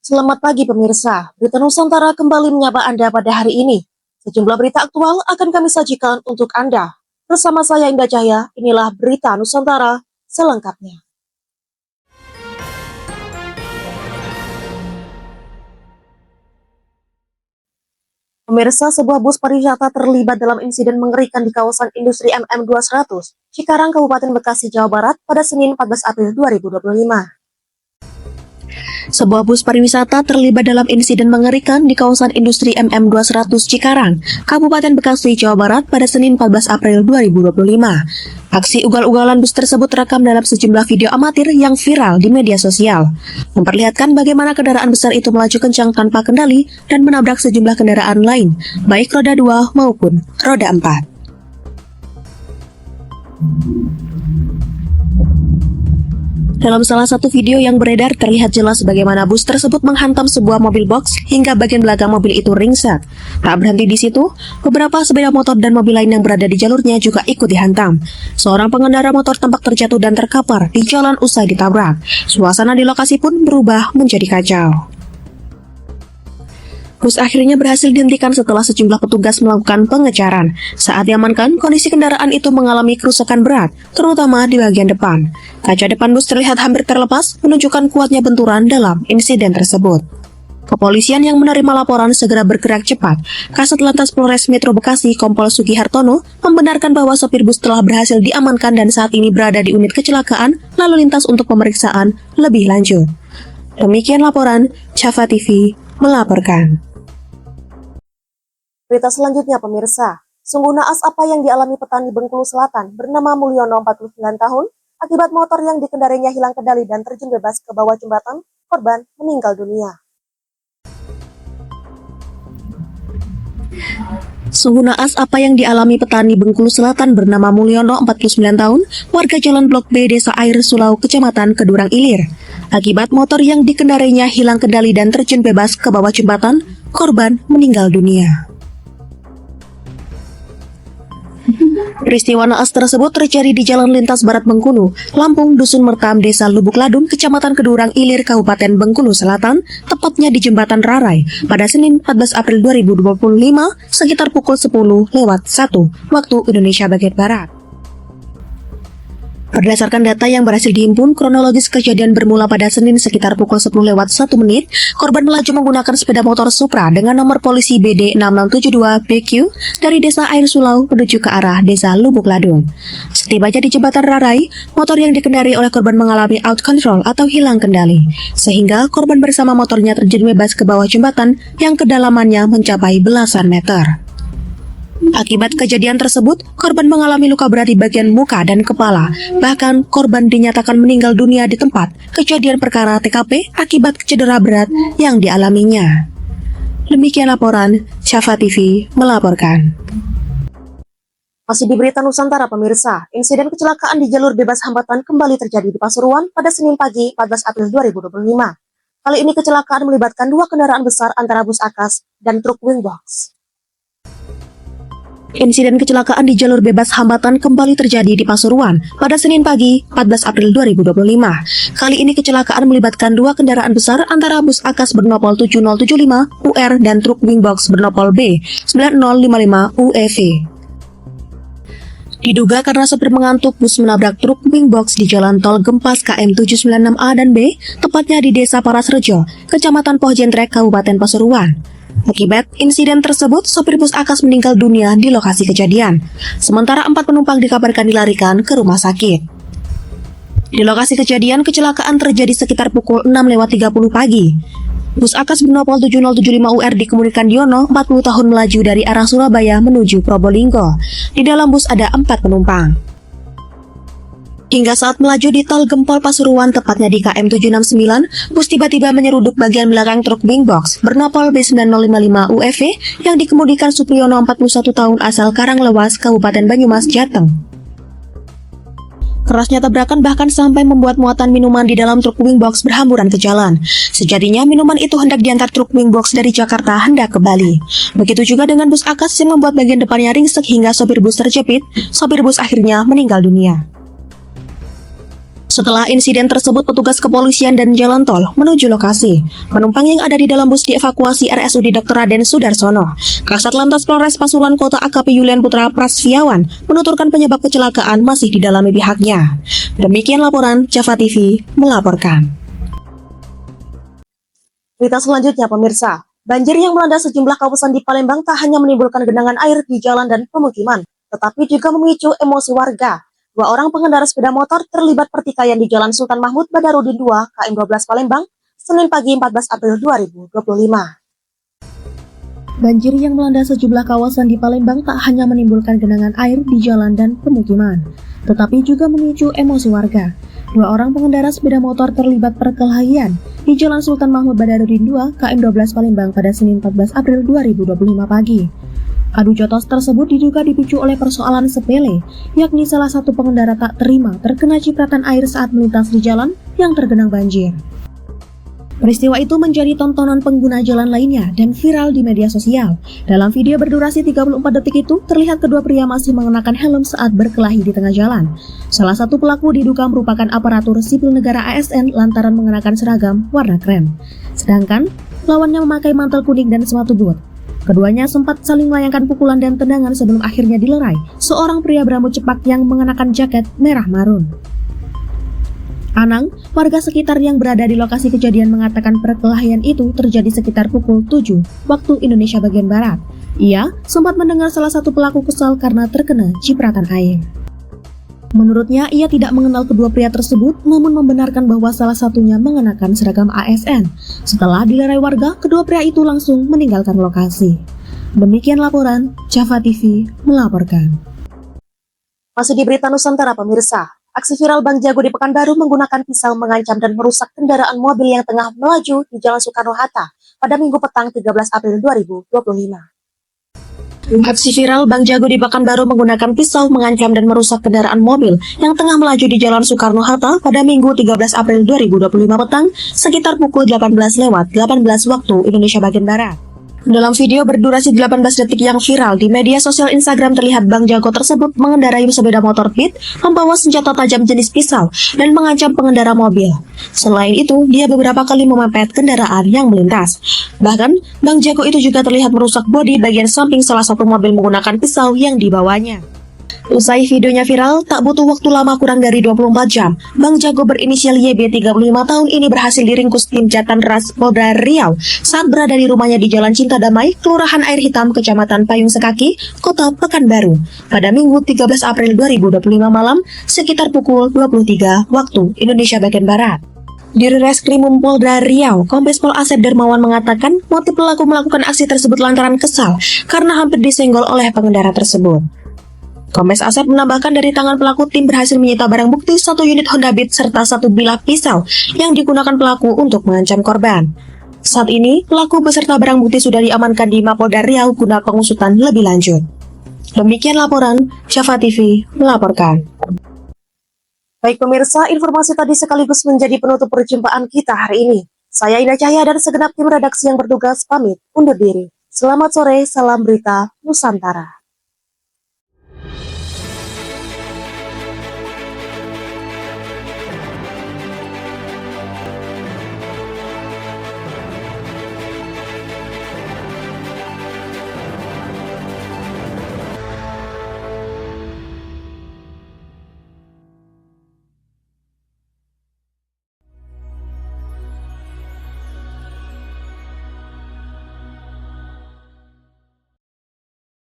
Selamat pagi pemirsa, Berita Nusantara kembali menyapa Anda pada hari ini. Sejumlah berita aktual akan kami sajikan untuk Anda. Bersama saya Indah Cahya, inilah Berita Nusantara selengkapnya. Pemirsa, sebuah bus pariwisata terlibat dalam insiden mengerikan di kawasan industri MM200, Cikarang, Kabupaten Bekasi, Jawa Barat pada Senin 14 April 2025. Sebuah bus pariwisata terlibat dalam insiden mengerikan di kawasan industri MM200 Cikarang, Kabupaten Bekasi, Jawa Barat pada Senin 14 April 2025. Aksi ugal-ugalan bus tersebut terekam dalam sejumlah video amatir yang viral di media sosial, memperlihatkan bagaimana kendaraan besar itu melaju kencang tanpa kendali dan menabrak sejumlah kendaraan lain, baik roda 2 maupun roda 4. Dalam salah satu video yang beredar terlihat jelas bagaimana bus tersebut menghantam sebuah mobil box hingga bagian belakang mobil itu ringsek. Tak berhenti di situ, beberapa sepeda motor dan mobil lain yang berada di jalurnya juga ikut dihantam. Seorang pengendara motor tampak terjatuh dan terkapar di jalan usai ditabrak. Suasana di lokasi pun berubah menjadi kacau. Bus akhirnya berhasil dihentikan setelah sejumlah petugas melakukan pengejaran. Saat diamankan, kondisi kendaraan itu mengalami kerusakan berat, terutama di bagian depan. Kaca depan bus terlihat hampir terlepas, menunjukkan kuatnya benturan dalam insiden tersebut. Kepolisian yang menerima laporan segera bergerak cepat. Kasat Lantas Polres Metro Bekasi, Kompol Sugihartono, membenarkan bahwa sopir bus telah berhasil diamankan dan saat ini berada di unit kecelakaan lalu lintas untuk pemeriksaan lebih lanjut. Demikian laporan, Java TV melaporkan. Berita selanjutnya pemirsa, sungguh naas apa yang dialami petani Bengkulu Selatan bernama Mulyono 49 tahun akibat motor yang dikendarainya hilang kendali dan terjun bebas ke bawah jembatan, korban meninggal dunia. Sungguh naas apa yang dialami petani Bengkulu Selatan bernama Mulyono 49 tahun, warga Jalan Blok B, Desa Air Sulau, Kecamatan Kedurang Ilir. Akibat motor yang dikendarainya hilang kendali dan terjun bebas ke bawah jembatan, korban meninggal dunia. Peristiwa naas tersebut terjadi di Jalan Lintas Barat Bengkulu, Lampung, Dusun Mertam, Desa Lubuk Ladung, Kecamatan Kedurang Ilir, Kabupaten Bengkulu Selatan, tepatnya di Jembatan Rarai, pada Senin 14 April 2025, sekitar pukul 10:01, waktu Indonesia bagian Barat. Berdasarkan data yang berhasil dihimpun, kronologis kejadian bermula pada Senin sekitar pukul 10:01, korban melaju menggunakan sepeda motor Supra dengan nomor polisi BD 6672BQ dari Desa Air Sulau menuju ke arah Desa Lubuk Ladung. Setibanya di Jembatan Rarai, motor yang dikendari oleh korban mengalami out control atau hilang kendali, sehingga korban bersama motornya terjun bebas ke bawah jembatan yang kedalamannya mencapai belasan meter. Akibat kejadian tersebut, korban mengalami luka berat di bagian muka dan kepala. Bahkan, korban dinyatakan meninggal dunia di tempat kejadian perkara TKP akibat cedera berat yang dialaminya. Demikian laporan, Java TV melaporkan. Masih di Berita Nusantara pemirsa, insiden kecelakaan di jalur bebas hambatan kembali terjadi di Pasuruan pada Senin pagi 14 April 2025. Kali ini kecelakaan melibatkan dua kendaraan besar antara bus Akas dan truk Wingbox. Insiden kecelakaan di jalur bebas hambatan kembali terjadi di Pasuruan pada Senin pagi 14 April 2025. Kali ini kecelakaan melibatkan dua kendaraan besar antara bus Akas bernopol 7075 UR dan truk Wingbox bernopol B 9055 UEV. Diduga karena sopir mengantuk, bus menabrak truk Wingbox di Jalan Tol Gempas KM 796A dan B, tepatnya di Desa Parasrejo, Kecamatan Pohjentrek, Kabupaten Pasuruan. Akibat insiden tersebut, sopir bus Akas meninggal dunia di lokasi kejadian. Sementara 4 penumpang dikabarkan dilarikan ke rumah sakit. Di lokasi kejadian, kecelakaan terjadi sekitar pukul 6:30 pagi. Bus Akas bernopol 7075 UR dikemudikan Yono, 40 tahun, melaju dari arah Surabaya menuju Probolinggo. Di dalam bus ada 4 penumpang. Hingga saat melaju di Tol Gempol Pasuruan, tepatnya di KM 769, bus tiba-tiba menyeruduk bagian belakang truk Wingbox bernopol B9055 UEV yang dikemudikan Supriyono 41 tahun asal Karanglewas, Kabupaten Banyumas, Jateng. Kerasnya tabrakan bahkan sampai membuat muatan minuman di dalam truk Wingbox berhamburan ke jalan. Sejatinya minuman itu hendak diantar truk Wingbox dari Jakarta hendak ke Bali. Begitu juga dengan bus Akas yang membuat bagian depannya ringsek hingga sopir bus terjepit. Sopir bus akhirnya meninggal dunia. Setelah insiden tersebut, petugas kepolisian dan jalan tol menuju lokasi. Penumpang yang ada di dalam bus dievakuasi RSUD Dr. Raden Sudarsono. Kasat Lantas Polres Pasuruan Kota AKP Yulian Putra Prasviawan menuturkan penyebab kecelakaan masih didalami pihaknya. Demikian laporan Java TV melaporkan. Berita selanjutnya, pemirsa. Banjir yang melanda sejumlah kawasan di Palembang tak hanya menimbulkan genangan air di jalan dan pemukiman, tetapi juga memicu emosi warga. 2 orang pengendara sepeda motor terlibat pertikaian di Jalan Sultan Mahmud Badarudin 2, KM 12 Palembang, Senin pagi 14 April 2025. Banjir yang melanda sejumlah kawasan di Palembang tak hanya menimbulkan genangan air di jalan dan pemukiman, tetapi juga memicu emosi warga. 2 orang pengendara sepeda motor terlibat perkelahian di Jalan Sultan Mahmud Badarudin 2, KM 12 Palembang pada Senin 14 April 2025 pagi. Adu jotos tersebut diduga dipicu oleh persoalan sepele, yakni salah satu pengendara tak terima terkena cipratan air saat melintas di jalan yang tergenang banjir. Peristiwa itu menjadi tontonan pengguna jalan lainnya dan viral di media sosial. Dalam video berdurasi 34 detik itu, terlihat kedua pria masih mengenakan helm saat berkelahi di tengah jalan. Salah satu pelaku diduga merupakan aparatur sipil negara ASN lantaran mengenakan seragam warna krem. Sedangkan lawannya memakai mantel kuning dan sepatu boot. Keduanya sempat saling melayangkan pukulan dan tendangan sebelum akhirnya dilerai seorang pria berambut cepak yang mengenakan jaket merah marun. Anang, warga sekitar yang berada di lokasi kejadian mengatakan perkelahian itu terjadi sekitar pukul 7 waktu Indonesia bagian Barat. Ia sempat mendengar salah satu pelaku kesal karena terkena cipratan air. Menurutnya, ia tidak mengenal kedua pria tersebut, namun membenarkan bahwa salah satunya mengenakan seragam ASN. Setelah dilerai warga, kedua pria itu langsung meninggalkan lokasi. Demikian laporan Java TV melaporkan. Masih di berita Nusantara, pemirsa. Aksi viral Bang Jago di Pekanbaru menggunakan pisau mengancam dan merusak kendaraan mobil yang tengah melaju di Jalan Soekarno-Hatta pada Minggu petang 13 April 2025. Aksi viral Bang Jago di Pekanbaru menggunakan pisau mengancam dan merusak kendaraan mobil yang tengah melaju di Jalan Soekarno-Hatta pada Minggu 13 April 2025 petang sekitar pukul 18:18 waktu Indonesia bagian Barat. Dalam video berdurasi 18 detik yang viral di media sosial Instagram terlihat Bang Jago tersebut mengendarai sepeda motor Beat, membawa senjata tajam jenis pisau dan mengancam pengendara mobil. Selain itu, dia beberapa kali memepet kendaraan yang melintas. Bahkan, Bang Jago itu juga terlihat merusak bodi bagian samping salah satu mobil menggunakan pisau yang dibawanya. Usai videonya viral, tak butuh waktu lama kurang dari 24 jam, Bang Jago berinisial YB 35 tahun ini berhasil diringkus tim Jatan Ras Polda Riau saat berada di rumahnya di Jalan Cinta Damai, Kelurahan Air Hitam, Kecamatan Payung Sekaki, Kota Pekanbaru, pada Minggu 13 April 2025 malam sekitar pukul 23 waktu Indonesia bagian Barat. Di Reskrimum Polda Riau, Kombes Pol Asep Dermawan mengatakan motif pelaku melakukan aksi tersebut lantaran kesal karena hampir disenggol oleh pengendara tersebut. Kombes Asep menambahkan dari tangan pelaku tim berhasil menyita barang bukti 1 unit Honda Beat serta 1 bilah pisau yang digunakan pelaku untuk mengancam korban. Saat ini, pelaku beserta barang bukti sudah diamankan di Mapolda Riau guna pengusutan lebih lanjut. Demikian laporan Java TV melaporkan. Baik pemirsa, informasi tadi sekaligus menjadi penutup perjumpaan kita hari ini. Saya Indah Cahya dan segenap tim redaksi yang bertugas pamit undur diri. Selamat sore, salam berita Nusantara.